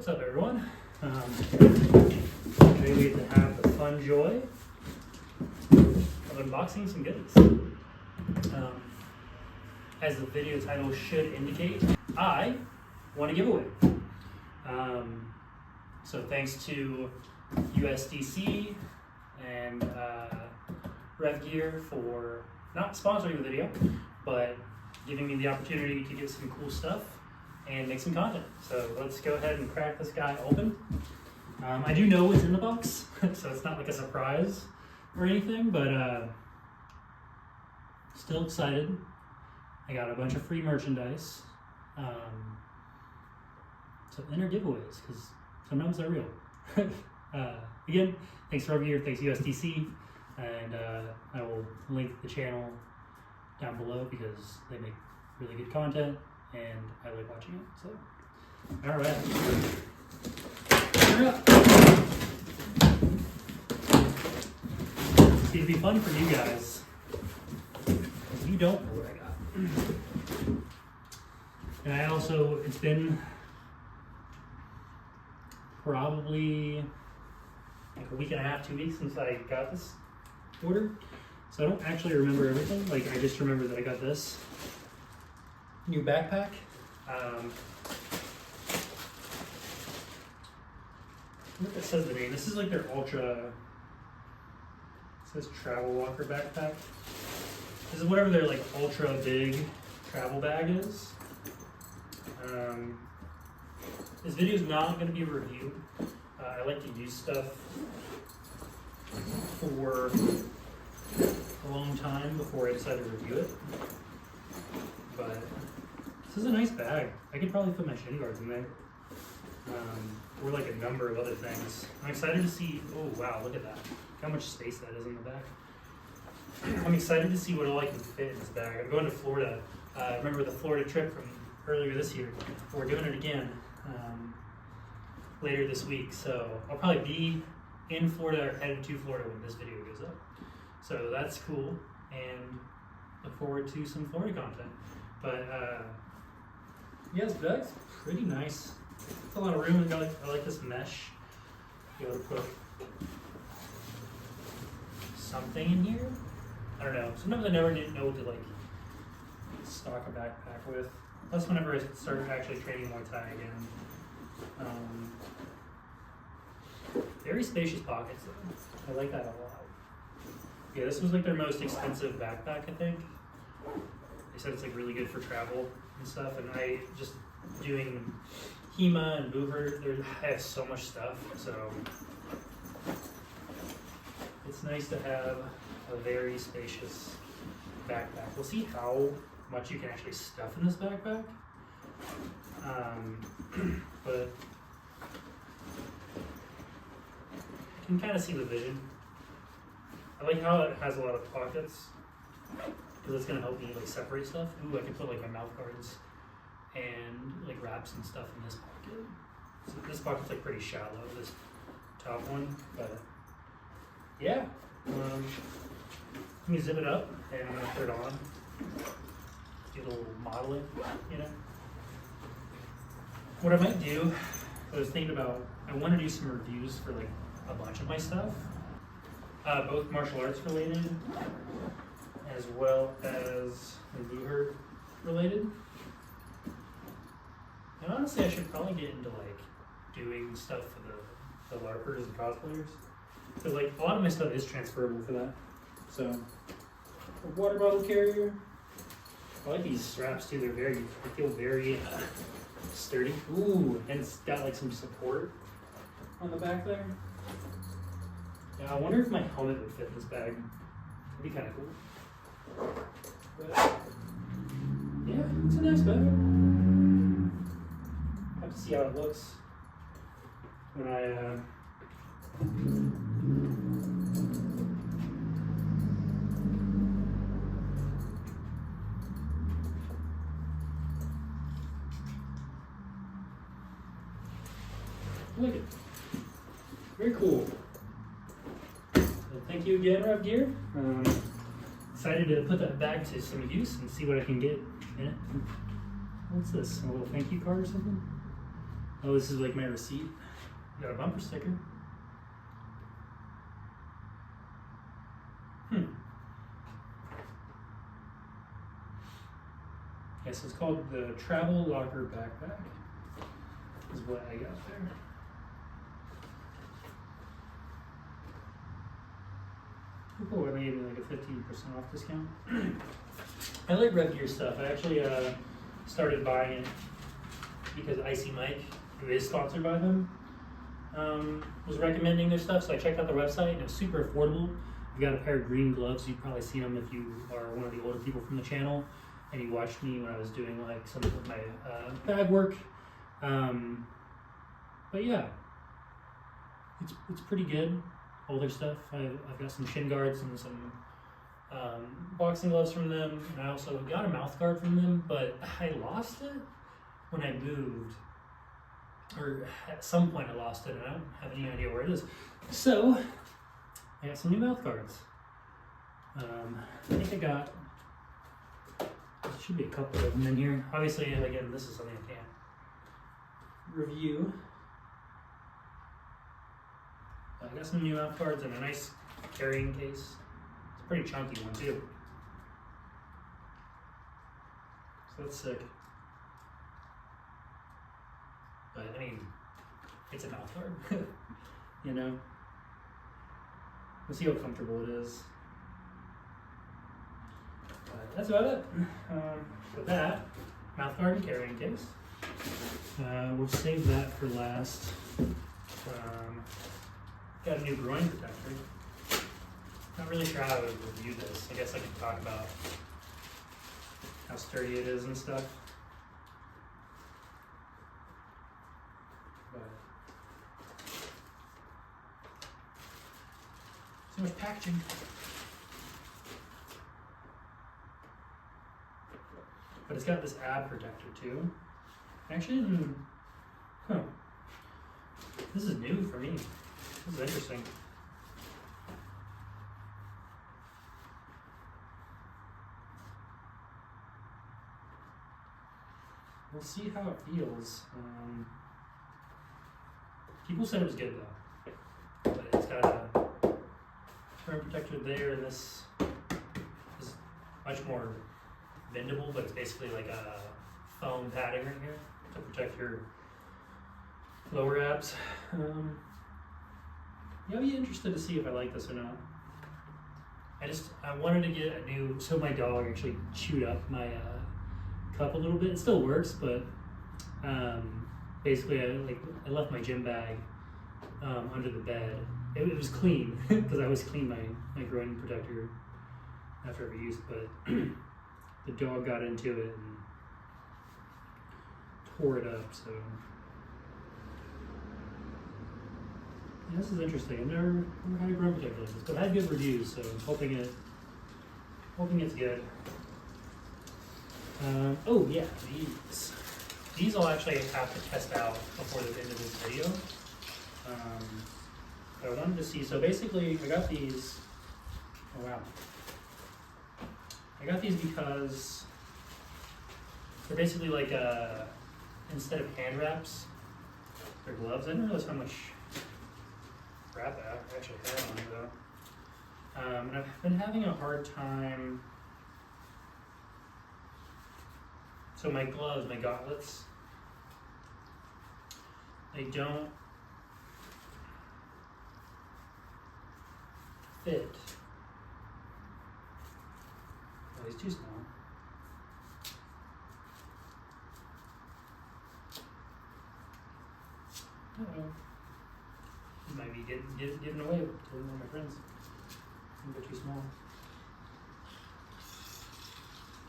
What's up, everyone? Today we get to have the fun joy of unboxing some goodies. As the video title should indicate, I won a giveaway. So thanks to USDC and revgear for not sponsoring the video, but giving me the opportunity to get some cool stuff and make some content. So let's go ahead and crack this guy open. I do know what's in the box, so it's not like a surprise or anything, but still excited. I got a bunch of free merchandise. So enter giveaways, because sometimes they're real. Again, thanks revgear, thanks USDC, and I will link the channel down below because they make really good content and I like watching it. So, all right. It's gonna be fun for you guys. You don't know what I got. And I also, it's been probably like a week and a half, 2 weeks since I got this order. So I don't actually remember everything. Like, I just remember that I got this new backpack. Look, it says the name. This is like their ultra, it says travel walker backpack. This is whatever their like ultra big travel bag is. This video is not going to be a review. I like to use stuff for a long time before I decide to review it. But this is a nice bag. I could probably put my shin guards in there. Or like a number of other things. I'm excited to see, oh wow, look at that. Look how much space that is in the back. I'm excited to see what all I can fit in this bag. I'm going to Florida. Remember the Florida trip from earlier this year? We're doing it again later this week. So I'll probably be in Florida or headed to Florida when this video goes up. So that's cool, and look forward to some Florida content. But yeah, this bag's pretty nice. It's a lot of room. I like this mesh. Be able to put something in here. I don't know. Sometimes I never know what to like stock a backpack with. Plus, whenever I start actually training Muay Thai again. Very spacious pockets though. I like that a lot. Yeah, this was like their most expensive backpack, I think. They said it's like really good for travel and stuff. And I just doing HEMA and Booher, I have so much stuff. So it's nice to have a very spacious backpack. We'll see how much you can actually stuff in this backpack. But you can kind of see the vision. I like how it has a lot of pockets because it's going to help me like separate stuff. Ooh, I can put like my mouth guards and like wraps and stuff in this pocket. So this pocket's like pretty shallow, this top one, but yeah. Let me zip it up and I'm gonna put it on. Do a little modeling, you know. What I might do, I was thinking about, I want to do some reviews for like a bunch of my stuff, both martial arts related, as well as Booher related. And honestly, I should probably get into like doing stuff for the LARPers and cosplayers, because like a lot of my stuff is transferable for that. So, a water bottle carrier. I like these straps too. They feel very sturdy. Ooh, and it's got like some support on the back there. Yeah, I wonder if my helmet would fit in this bag. It'd be kind of cool. But yeah, it's a nice bag. Have to see how it looks when I look at it. Very cool. So thank you again, revgear. Excited to put that back to some use and see what I can get in it. What's this? A little thank you card or something? Oh, this is like my receipt. Got a bumper sticker. Yes, it's called the Travel Locker Backpack. Is what I got there. Cool, I gave me like a 15% off discount. I like revgear stuff. I actually started buying it because Icy Mike, who is sponsored by them, was recommending their stuff. So I checked out the website and it was super affordable. I got a pair of green gloves. You've probably seen them if you are one of the older people from the channel and you watched me when I was doing like some of my bag work. But yeah, it's pretty good. Older stuff. I've got some shin guards and some boxing gloves from them, and I also got a mouth guard from them, but I lost it when I moved, or at some point I lost it, and I don't have any idea where it is. So I got some new mouth guards. I think I got, there should be a couple of them in here. Obviously, again, this is something I can't review. I got some new mouth guards and a nice carrying case. It's a pretty chunky one too. So that's sick. But I mean, it's a mouth guard, you know? We'll see how comfortable it is. But that's about it. With that, mouth guard and carrying case. We'll save that for last. Got a new groin protector. Not really sure how I would review this. I guess I could talk about how sturdy it is and stuff. But so much packaging. But it's got this ab protector too. Actually, this is new for me. This is interesting. We'll see how it feels. People said it was good though. But it's got a groin protector there, and this is much more bendable, but it's basically like a foam padding right here to protect your lower abs. I'll be interested to see if I like this or not. I wanted to get a new, so my dog actually chewed up my cup a little bit. It still works, but basically I left my gym bag under the bed. It was clean, because I always clean my groin protector after every use, but the dog got into it and tore it up, so. Yeah, this is interesting. I've never had a groin protector like this, but I had good reviews, so I'm hoping it's good. Oh yeah, these I'll actually have to test out before the end of this video. I wanted to see. So basically, I got these. Oh wow! I got these because they're basically like instead of hand wraps, they're gloves. I didn't realize how much wrap I actually had on it though. And I've been having a hard time. So my gloves, my gauntlets, they don't fit. Oh, he's too small. Uh-oh. He might be given away to one of my friends. They're too small.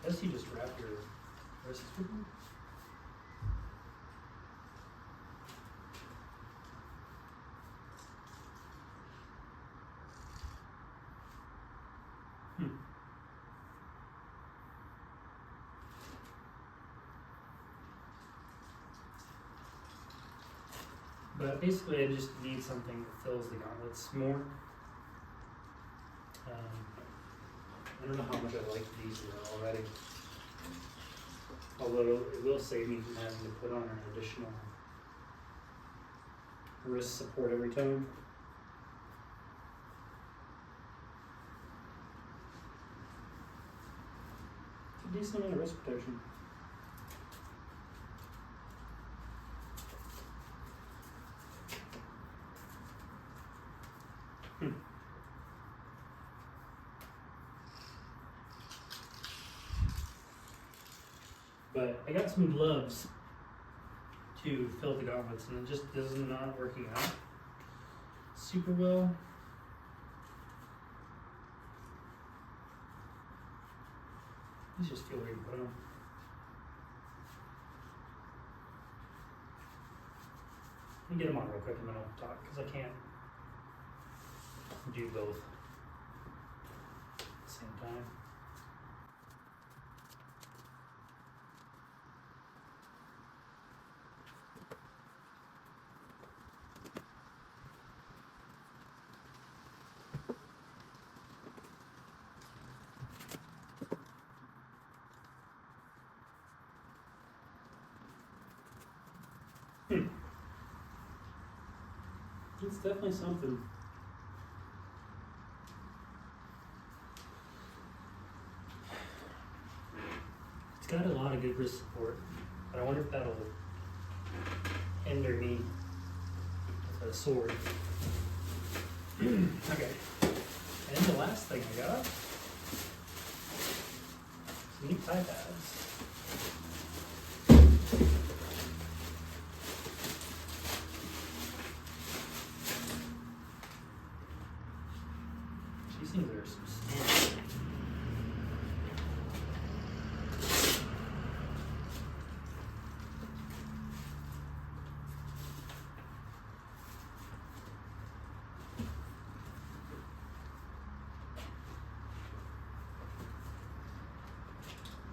I guess you just wrap your wrists with them. But basically, I just need something that fills the gauntlets more. I don't know how much I like these already. Although it will save me from having to put on an additional wrist support every time. It's a decent amount of wrist protection. But I got some gloves to fill the gauntlets, and it just is not working out super well. These just feel weird to put on. Let me get them on real quick and then I'll talk, because I can't do both at the same time. It's definitely something. It's got a lot of good wrist support, but I wonder if that'll hinder me with a sword. Okay, and the last thing I got, some new tie pads. These things are substantial.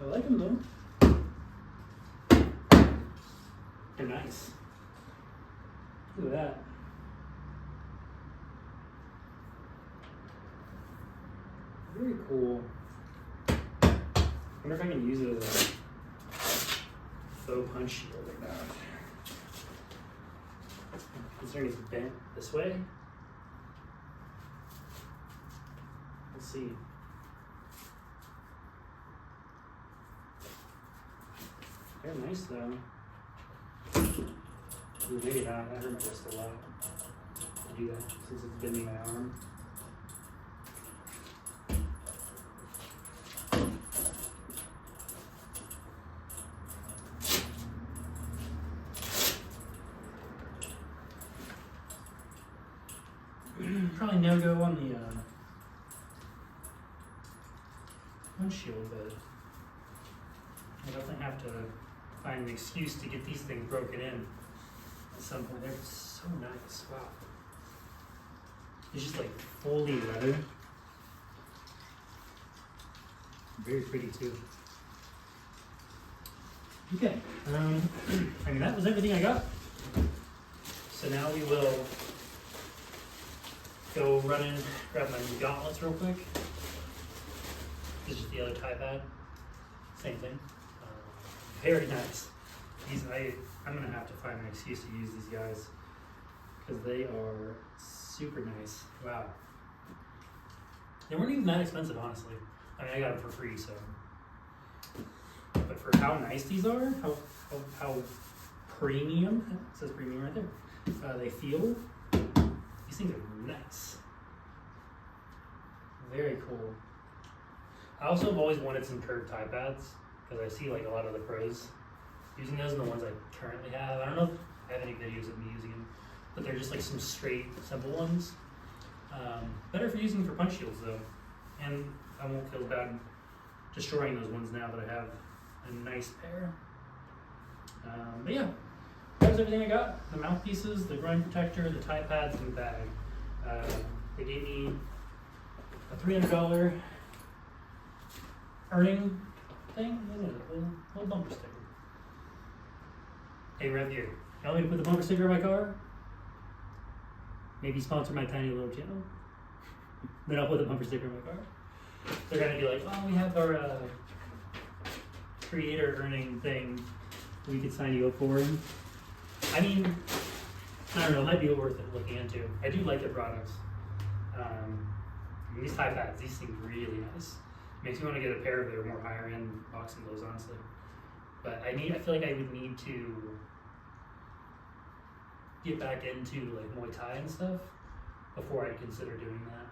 I like them though. They're nice. Look at that. Very cool. I wonder if I can use it as a faux punch shield like that. Considering it's bent this way. Let's see. They're nice though. Ooh, maybe not. I hurt my wrist a lot to do that since it's bending my arm. Probably no go on the windshield, but I definitely have to find an excuse to get these things broken in at some point. They're so nice. Wow. It's just like fully leather. Very pretty too. Okay. I mean, that was everything I got. So now we will go run in, grab my new gauntlets real quick. This is just the other tie pad. Same thing. Very nice. These I'm gonna have to find an excuse to use these guys because they are super nice. Wow. They weren't even that expensive, honestly. I mean, I got them for free, so. But for how nice these are, how premium, it says premium right there, they feel. These things are nice. Very cool. I also have always wanted some curved tie pads because I see like a lot of the pros using those and the ones I currently have. I don't know if I have any videos of me using them, but they're just like some straight, simple ones. Better for using for punch shields though. And I won't feel bad destroying those ones now that I have a nice pair. But yeah. That was everything I got. The mouthpieces, the groin protector, the tie pads, and the bag. They gave me a $300 earning thing. A little bumper sticker. Hey, revgear, you want me to put the bumper sticker on my car? Maybe sponsor my tiny little channel. Then I'll put the bumper sticker on my car. They're gonna be like, oh, we have our creator earning thing we could sign you up for. I mean, I don't know, it might be worth it looking into. I do like their products. These Thai pads, these seem really nice. Makes me want to get a pair of their more higher end boxing gloves, honestly. But I feel like I would need to get back into like Muay Thai and stuff before I'd consider doing that.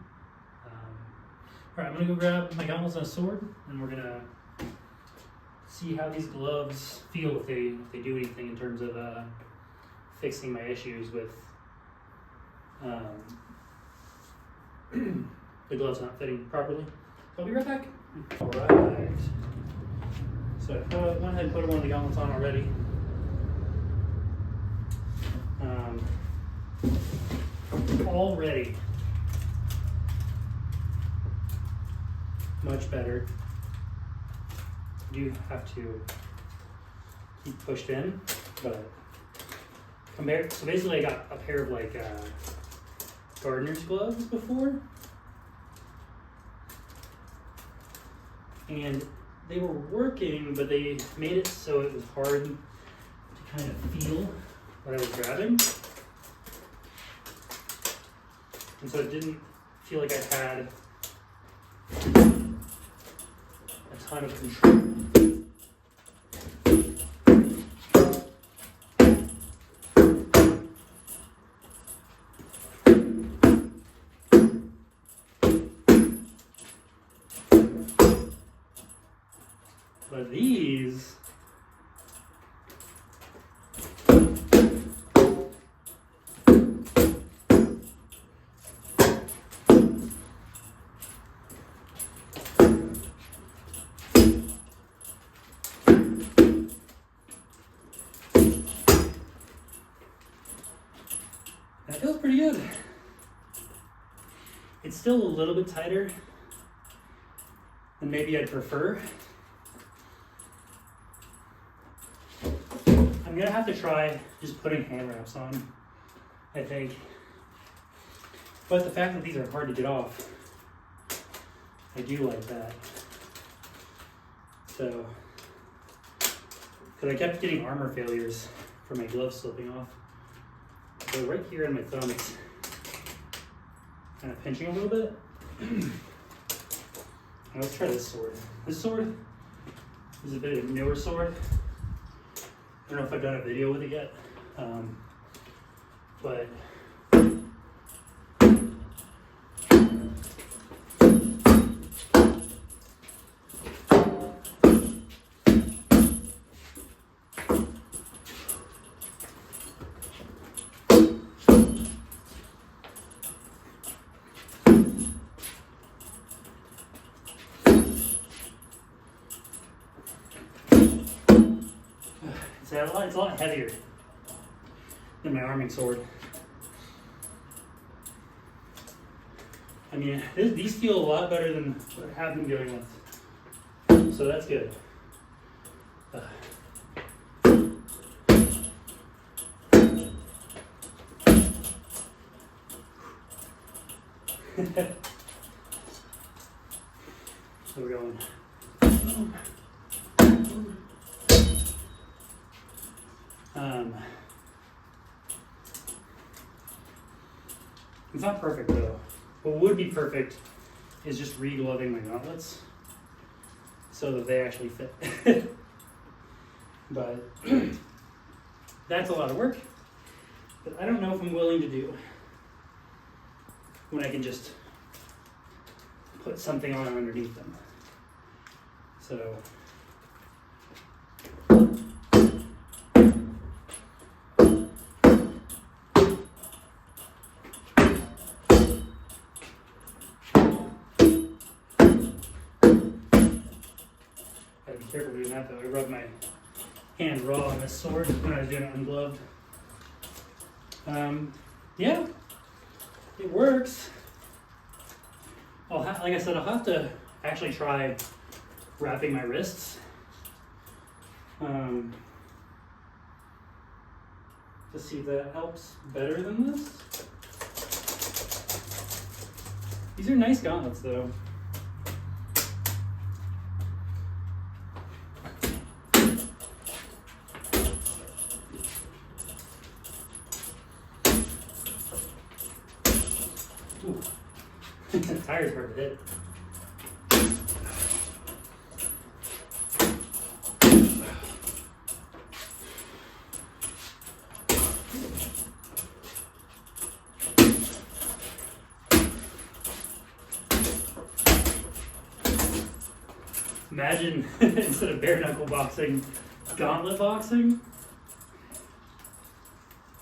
All right, I'm gonna go grab my gauntlets and a sword, and we're gonna see how these gloves feel if they do anything in terms of fixing my issues with the gloves not fitting properly. So I'll be right back. All right. So I went ahead and put one of the gauntlets on already. Already much better. You have to keep pushed in, but compared, so basically I got a pair of like gardener's gloves before, and they were working, but they made it so it was hard to kind of feel what I was grabbing, and so it didn't feel like I had a ton of control. But these, that feels pretty good. It's still a little bit tighter than maybe I'd prefer. I'm gonna have to try just putting hand wraps on, I think. But the fact that these are hard to get off, I do like that. So, because I kept getting armor failures from my gloves slipping off. So right here on my thumb, it's kind of pinching a little bit. Now let's try this sword. This sword is a bit of a newer sword. I don't know if I've done a video with it yet, but it's a lot heavier than my arming sword. I mean, these feel a lot better than what I have been dealing with, so that's good. So we're going. It's not perfect though. What would be perfect is just re-gloving my gauntlets so that they actually fit. But that's a lot of work that I don't know if I'm willing to do when I can just put something on underneath them. So careful doing that though. I rubbed my hand raw on this sword when I was doing it ungloved. Yeah, it works. Like I said, I'll have to actually try wrapping my wrists to see if that helps better than this. These are nice gauntlets though. Ooh. Tire's hard to hit. Imagine instead of bare knuckle boxing, gauntlet boxing.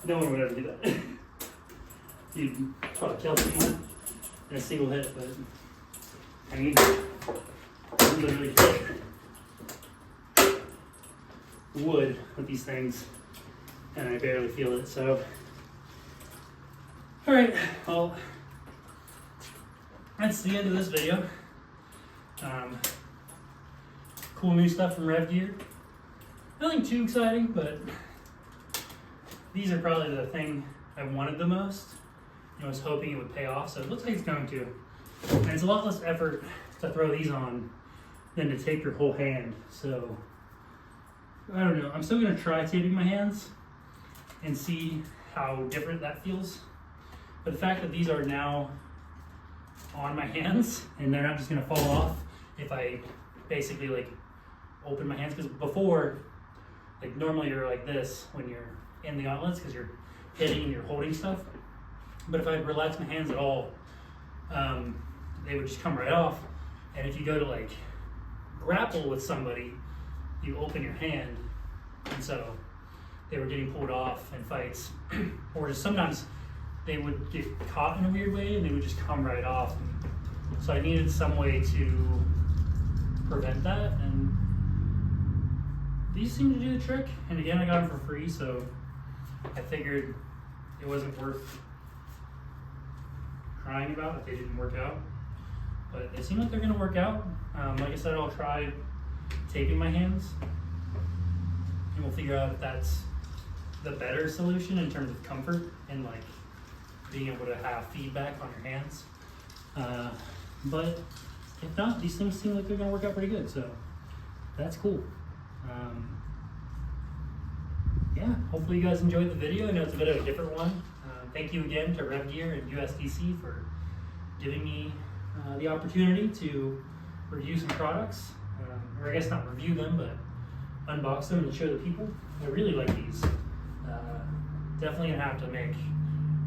No one would ever do that. You'd probably kill someone in a single hit, but I mean, I literally hit wood with these things, and I barely feel it. So, all right, well, that's the end of this video. Cool new stuff from revgear. Nothing too exciting, but these are probably the thing I wanted the most. I was hoping it would pay off, so it looks like it's going to. And it's a lot less effort to throw these on than to tape your whole hand. So, I don't know. I'm still going to try taping my hands and see how different that feels. But the fact that these are now on my hands and they're not just going to fall off if I basically like open my hands, because before, like normally you're like this when you're in the gauntlets because you're hitting and you're holding stuff. But if I relax my hands at all, they would just come right off. And if you go to like grapple with somebody, you open your hand, and so they were getting pulled off in fights. Or just sometimes they would get caught in a weird way and they would just come right off. And so I needed some way to prevent that, and these seem to do the trick. And again, I got them for free, so I figured it wasn't worth crying about if they didn't work out. But they seem like they're going to work out. Like I said, I'll try taping my hands, and we'll figure out if that's the better solution in terms of comfort and like being able to have feedback on your hands. But if not, these things seem like they're going to work out pretty good, so that's cool. Yeah, hopefully you guys enjoyed the video. I know it's a bit of a different one. Thank you again to revgear and USDC for giving me the opportunity to review some products. Or I guess not review them, but unbox them and show the people. I really like these. Definitely gonna have to make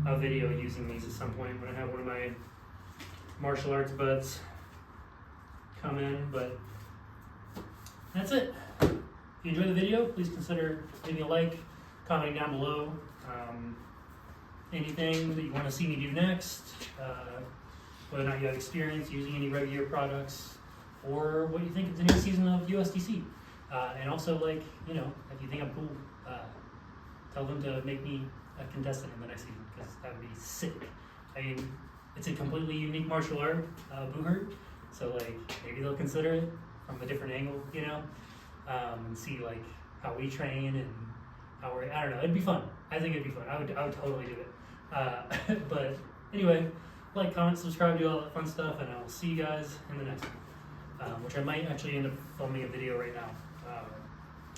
a video using these at some point when I have one of my martial arts buds come in, but that's it. If you enjoyed the video, please consider leaving a like, commenting down below. Anything that you want to see me do next, whether or not you have experience using any revgear products, or what you think of the new season of USDC. And also, like, you know, if you think I'm cool, tell them to make me a contestant in the next season, because that would be sick. I mean, it's a completely unique martial art, Boohurt, so like maybe they'll consider it from a different angle, you know, and see like how we train and how we're, I don't know, it'd be fun. I think it'd be fun. I would totally do it. But anyway, like, comment, subscribe, do all that fun stuff, and I will see you guys in the next one, which I might actually end up filming a video right now.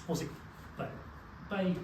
We'll see. But bye.